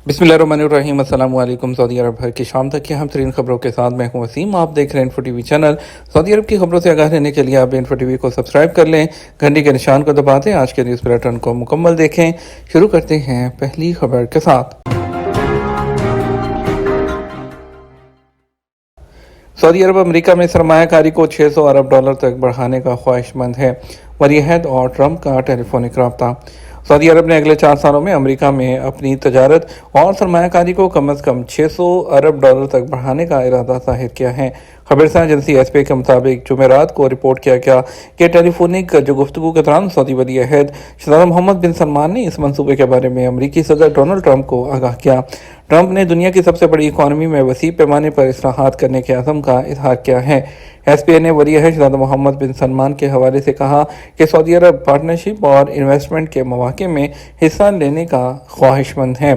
बिस्मिल्लाहिर्रहमानिर्रहीम। अस्सलाम वालेकुम। सऊदी अरब भर की शाम तक की अहम तरीन खबरों के साथ मैं हूं वसीम। आप देख रहे हैं इन्फो टीवी चैनल। सऊदी अरब की खबरों से आगाह रहने के लिए आप इन्फो टीवी को सब्सक्राइब कर लें, घंटी के निशान को दबा दें। आज के न्यूज़ बुलेटिन को मुकम्मल देखें। शुरू करते हैं पहली खबर के साथ। सऊदी अरब अमेरिका में सरमायाकारी को $600 अरब तक बढ़ाने का ख्वाहिशमंद है। वलीअहद और ट्रंप का टेलीफोनिक रब्ता। सऊदी अरब ने अगले 4 सालों में अमेरिका में अपनी तजारत और सरमायाकारी को कम अज़ कम $600 अरब तक बढ़ाने का इरादा जाहिर किया है। खबरसां एजेंसी एसपी के मुताबिक जुमेरात को रिपोर्ट किया गया कि टेलीफोनिक गुफ्तगू के दौरान सऊदी वलीअहद शहजादा मोहम्मद बिन सलमान ने इस मंसूबे के बारे में अमरीकी सदर डोनाल्ड ट्रंप को आगाह किया। ट्रंप ने दुनिया की सबसे बड़ी इकॉनमी में वसी पैमाने पर इस्लाहात करने के अज़म का इजहार किया है। एसपीए ने वलीअहद शहजादा मोहम्मद बिन सलमान के हवाले से कहा कि सऊदी अरब पार्टनरशिप और इन्वेस्टमेंट के मौके में हिस्सा लेने का ख्वाहिशमंद है।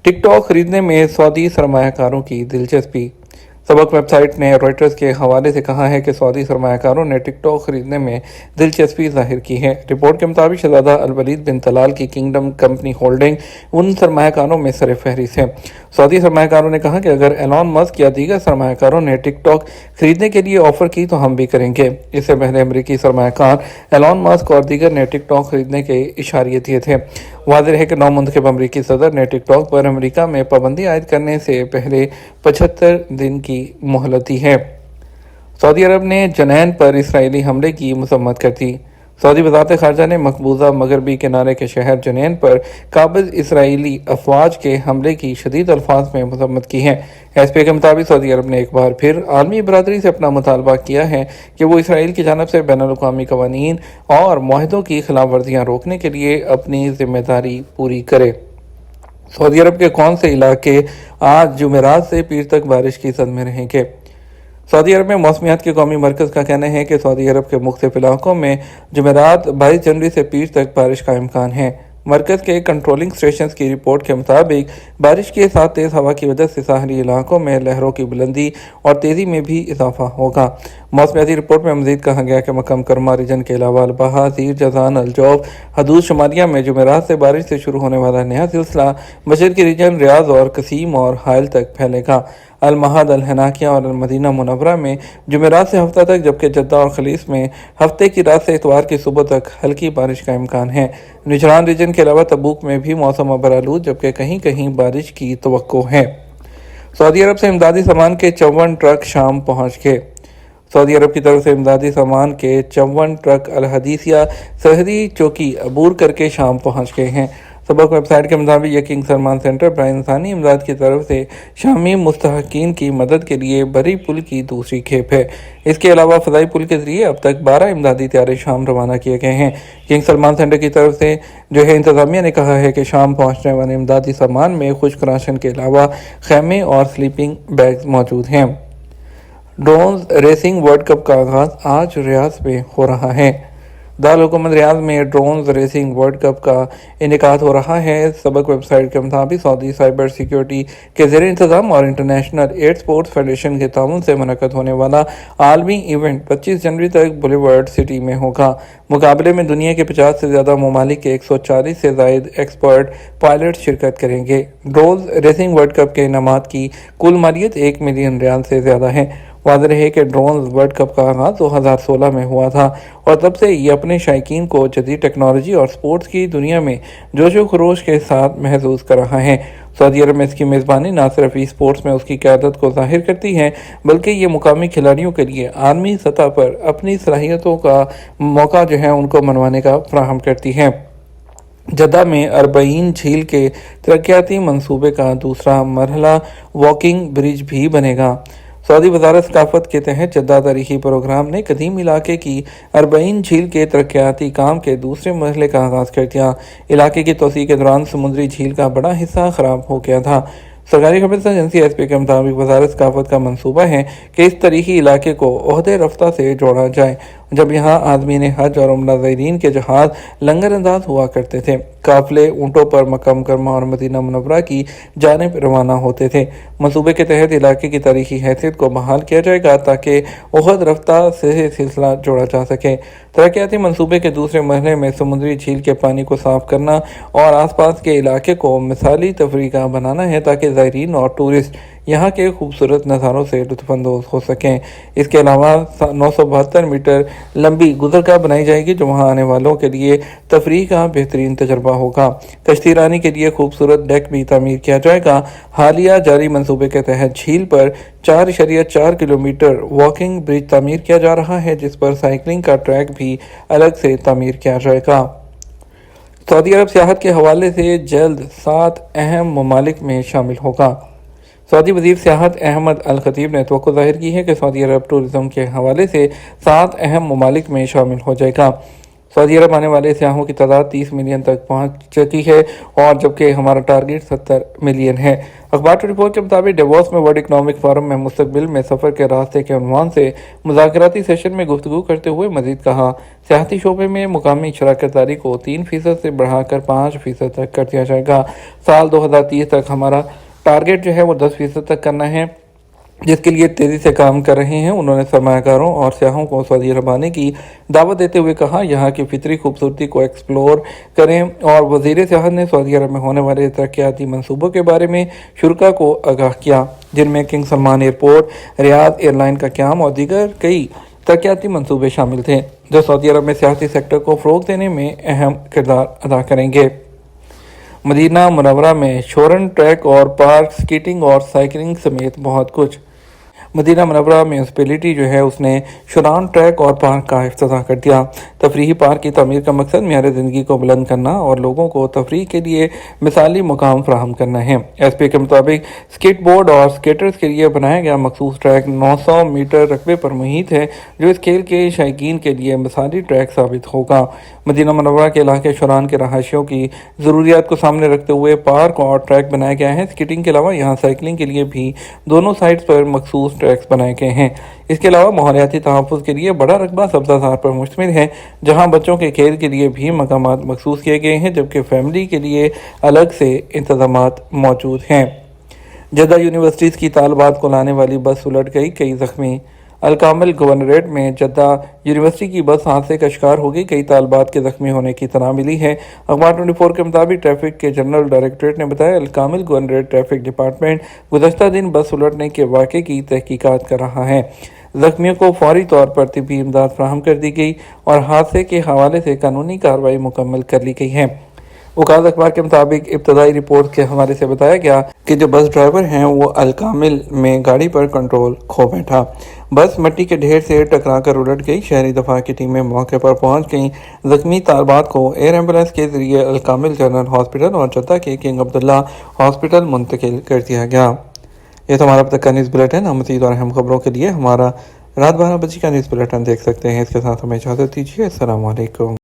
टिकटॉक खरीदने में सऊदी सरमायाकारों की दिलचस्पी। सबक वेबसाइट ने रॉयटर्स के हवाले से कहा है कि सऊदी सरमायाकारों ने टिकटॉक खरीदने में दिलचस्पी जाहिर की है। रिपोर्ट के मुताबिक शहजादा अल वलीद बिन तलाल की किंगडम कंपनी होल्डिंग उन सरमायाकारों में सर फहरिस्त है। सऊदी सरमायाकारों ने कहा कि अगर एलॉन मस्क या दीगर सरमायाकारों ने टिकटॉक खरीदने के लिए ऑफर की तो हम भी करेंगे। इससे पहले अमरीकी सरमायाकार एलॉन मस्क और दीगर ने टिकटॉक खरीदने के इशारे दिए थे। वाज़ेह है कि नौमुंतखब अमरीकी सदर ने टिकटॉक पर अमरीका में पाबंदी आयद करने से पहले 75 दिन की मोहलत दी है। सऊदी अरब ने जनैन पर इसराइली हमले की मजम्मत कर दी। सऊदी वज़ारत ख़ारजा ने मकबूजा मगरबी किनारे के शहर जनैन पर काबिज इसराइली अफवाज के हमले की शदीद अल्फाज में मजम्मत की है। एसपी के मुताबिक सऊदी अरब ने एक बार फिर आलमी बरादरी से अपना मुतालबा किया है कि वो इसराइल की जानब से बैनुल-अक़वामी क़वानीन और मुआहदों की खिलाफ वर्जियाँ रोकने के लिए अपनी जिम्मेदारी पूरी करे। सऊदी अरब के कौन से इलाके आज जुमेरात से पीर तक बारिश की जद में रहेंगे। सऊदी अरब में मौसमियात के कौमी मरकज़ का कहना है कि सऊदी अरब के मुख्तलिफ इलाकों में जुमेरात 22 जनवरी से पीर तक बारिश का इम्कान है। मरकज़ के कंट्रोलिंग स्टेशन की रिपोर्ट के मुताबिक बारिश के साथ तेज़ हवा की वजह से साहली इलाकों में लहरों की बुलंदी और तेज़ी में भी इजाफा होगा। मौसमियाती रिपोर्ट में मज़ीद कहा गया कि मक्का मुकर्रमा रीजन के अलावा अलबहा, ज़ीर, जज़ान, अलजौफ, हदूद शुमारिया में जुमेरात से बारिश से शुरू होने वाला नया सिलसिला मशरिकी रीजन रियाज और कसीम और हायल तक फैलेगा। अल-महद, अल-हनाकिया और अल-मदीना मुनव्वरा में जुमेरात से हफ्ता तक, जबकि जद्दा और खलीस में हफ्ते की रात से इतवार की सुबह तक हल्की बारिश का इम्कान है। निजरान रीजन के अलावा तबूक में भी मौसम अबरालूद, जबकि कहीं कहीं बारिश की तवक्को है। सऊदी अरब से इमदादी सामान के 54 ट्रक शाम पहुँच गए। सऊदी अरब की तरफ से इमदादी सामान के 54 ट्रक अल-हदीसिया सरहदी चौकी अबूर करके शाम पहुँच गए हैं। सबक वेबसाइट के मुताबिक ये किंग सलमान सेंटर पर इंसानी इमदाद की तरफ से शामी मुस्तहकीन की मदद के लिए बरी पुल की दूसरी खेप है। इसके अलावा फ़ज़ाई पुल के ज़रिए अब तक 12 इमदादी तैयारे शाम रवाना किए गए हैं। किंग सलमान सेंटर की तरफ से इंतज़ामिया ने कहा है कि शाम पहुँचने वाले इमदादी सामान में खुश्क राशन के अलावा खैमे और स्लीपिंग बैग्स मौजूद हैं। ड्रोन रेसिंग वर्ल्ड कप का आगाज़ आज रियाद में हो रहा है। दारुल हुकूमत रियाद में ड्रोन रेसिंग वर्ल्ड कप का इनेकाद हो रहा है। सबक वेबसाइट के मुताबिक सऊदी साइबर सिक्योरिटी के ज़ेर इंतज़ाम और इंटरनेशनल एयर स्पोर्ट्स फेडरेशन के ताउन से मुनक़द होने वाला आलमी इवेंट 25 जनवरी तक बुलेवर्ड सिटी में होगा। मुकाबले में दुनिया के 50 से ज़्यादा ममालिक के 140 से ज़ायद एक्सपर्ट पायलट शिरकत करेंगे। ड्रोन रेसिंग वर्ल्ड कप के इनामात की कुल मालियत 1 मिलियन रियाल से ज़्यादा है। वाज़ेह है कि ड्रोन वर्ल्ड कप का आगाज़ 2016 में हुआ था और तब से ये अपने शायकीन को जदीद टेक्नोलॉजी और स्पोर्ट्स की दुनिया में जोश व खरोश के साथ महसूस कर रहा है। सऊदी अरब में इसकी मेज़बानी न सिर्फ ई स्पोर्ट्स में उसकी क़यादत को ज़ाहिर करती है, बल्कि ये मुकामी खिलाड़ियों के लिए आलमी सतह पर अपनी सलाहियतों का मौका उनको मनवाने का फराहम करती है। जद्दा में 40 झील के तरक्याती मंसूबे का दूसरा मरहला वॉकिंग ब्रिज भी बनेगा। सऊदी वज़ारत सकाफ़त के तहत जद्दा तारीखी प्रोग्राम ने कदीम इलाके की 40 झील के तरक्याती काम के दूसरे मरहले का आगाज़ कर दिया। इलाके की तोसी के दौरान समुद्री झील का बड़ा हिस्सा ख़राब हो गया था। सरकारी खबरसां एजेंसी एसपी के मुताबिक वज़ारत सकाफ़त का मंसूबा है कि इस तारीखी इलाके को ओहदे रफ्ता से जोड़ा जाए। جب یہاں آدمین حج اور عمرہ زائرین کے جہاز لنگر انداز ہوا کرتے تھے۔ قافلے اونٹوں پر مکہ مکرمہ اور مدینہ منورہ کی جانب روانہ ہوتے تھے۔ منصوبے کے تحت علاقے کی تاریخی حیثیت کو بحال کیا جائے گا تاکہ احد رفتہ سے سلسلہ جوڑا جا سکے۔ ترقیاتی منصوبے کے دوسرے مرحلے میں سمندری جھیل کے پانی کو صاف کرنا اور آس پاس کے علاقے کو مثالی تفریح گاہ بنانا ہے تاکہ زائرین اور ٹورسٹ یہاں کے خوبصورت نظاروں سے لطف اندوز ہو سکیں۔ اس کے علاوہ 972 میٹر لمبی گزرگاہ بنائی جائے گی جو وہاں آنے والوں کے لیے تفریح کا بہترین تجربہ ہوگا۔ کشتی رانی کے لیے خوبصورت ڈیک بھی تعمیر کیا جائے گا۔ حالیہ جاری منصوبے کے تحت جھیل پر 4.4 کلومیٹر واکنگ برج تعمیر کیا جا رہا ہے جس پر سائیکلنگ کا ٹریک بھی الگ سے تعمیر کیا جائے گا۔ سعودی عرب سیاحت کے حوالے سے جلد 7 اہم ممالک میں شامل ہوگا۔ سعودی وزیر سیاحت احمد الخطیب نے توقع ظاہر کی ہے کہ سعودی عرب ٹورزم کے حوالے سے 7 اہم ممالک میں شامل ہو جائے گا۔ سعودی عرب آنے والے سیاحوں کی تعداد 30 ملین تک پہنچ چکی ہے اور جبکہ ہمارا ٹارگٹ 70 ملین ہے۔ اخبار 24 کے مطابق ڈیووس میں ورلڈ اکنامک فورم میں مستقبل میں سفر کے راستے کے عنوان سے مذاکراتی سیشن میں گفتگو کرتے ہوئے مزید کہا، سیاحتی شعبے میں مقامی شراکت داری کو 3% سے بڑھا کر 5% تک کر دیا جائے گا۔ سال 2030 تک ہمارا ٹارگٹ جو ہے وہ 10% تک کرنا ہے جس کے لیے تیزی سے کام کر رہے ہیں۔ انہوں نے سرمایہ کاروں اور سیاحوں کو سعودی عرب آنے کی دعوت دیتے ہوئے کہا، یہاں کی فطری خوبصورتی کو ایکسپلور کریں اور وزیر سیاحت نے سعودی عرب میں ہونے والے ترقیاتی منصوبوں کے بارے میں شرکاء کو آگاہ کیا جن میں کنگ سلمان ایئرپورٹ، ریاض ایئر لائن کا قیام اور دیگر کئی ترقیاتی منصوبے شامل تھے جو سعودی عرب میں سیاحتی سیکٹر کو فروغ دینے میں اہم کردار ادا کریں گے۔ مدینہ منورہ میں شورن ٹریک اور پارک، سکیٹنگ اور سائیکلنگ سمیت بہت کچھ۔ مدینہ منورہ میونسپلٹی جو ہے اس نے شوران ٹریک اور پارک کا افتتاح کر دیا۔ تفریحی پارک کی تعمیر کا مقصد معیار زندگی کو بلند کرنا اور لوگوں کو تفریح کے لیے مثالی مقام فراہم کرنا ہے۔ ایس پی کے مطابق سکیٹ بورڈ اور سکیٹرز کے لیے بنایا گیا مخصوص ٹریک 900 میٹر رقبے پر محیط ہے جو اس کھیل کے شائقین کے لیے مثالی ٹریک ثابت ہوگا۔ مدینہ منورہ کے علاقے شوران کے رہائشیوں کی ضروریات کو سامنے رکھتے ہوئے پارک اور ٹریک بنایا گیا ہے۔ سکیٹنگ کے علاوہ یہاں سائیکلنگ کے لیے بھی دونوں سائٹس پر مخصوص ٹریکس بنائے گئے ہیں۔ اس کے علاوہ ماحولیاتی تحفظ کے لیے بڑا رقبہ سبزہ زار پر مشتمل ہے جہاں بچوں کے کھیل کے لیے بھی مقامات مخصوص کیے گئے ہیں جبکہ فیملی کے لیے الگ سے انتظامات موجود ہیں۔ جدہ یونیورسٹیز کی طالبات کو لانے والی بس الٹ گئی، کئی زخمی۔ الکامل گورنریٹ میں جدہ یونیورسٹی کی بس حادثے کا شکار ہو گئی، کئی طالبات کے زخمی ہونے کی اطلاع ملی ہے۔ اخبار 24 کے مطابق ٹریفک کے جنرل ڈائریکٹوریٹ نے بتایا، الکامل گورنریٹ ٹریفک ڈپارٹمنٹ گزشتہ دن بس الٹنے کے واقعے کی تحقیقات کر رہا ہے۔ زخمیوں کو فوری طور پر طبی امداد فراہم کر دی گئی اور حادثے کے حوالے سے قانونی کارروائی مکمل کر لی گئی ہے۔ وکالت اخبار کے مطابق ابتدائی رپورٹ کے حوالے سے بتایا گیا کہ جو بس ڈرائیور ہیں وہ الکامل میں گاڑی پر کنٹرول کھو بیٹھا۔ بس مٹی کے ڈھیر سے ٹکرا کر الٹ گئی۔ شہری دفاع کی ٹیمیں موقع پر پہنچ گئیں۔ زخمی طالبات کو ایئر ایمبولینس کے ذریعے الکامل جنرل ہاسپٹل اور جدہ کے کنگ عبداللہ ہاسپٹل منتقل کر دیا گیا۔ یہ تو ہمارا اب تک کا نیوز بلیٹن ہے۔ مزید اور اہم خبروں کے لیے ہمارا رات 12 بجے کا نیوز بلیٹن دیکھ سکتے ہیں۔ اس کے ساتھ ہمیں اجازت دیجیے۔ السلام علیکم۔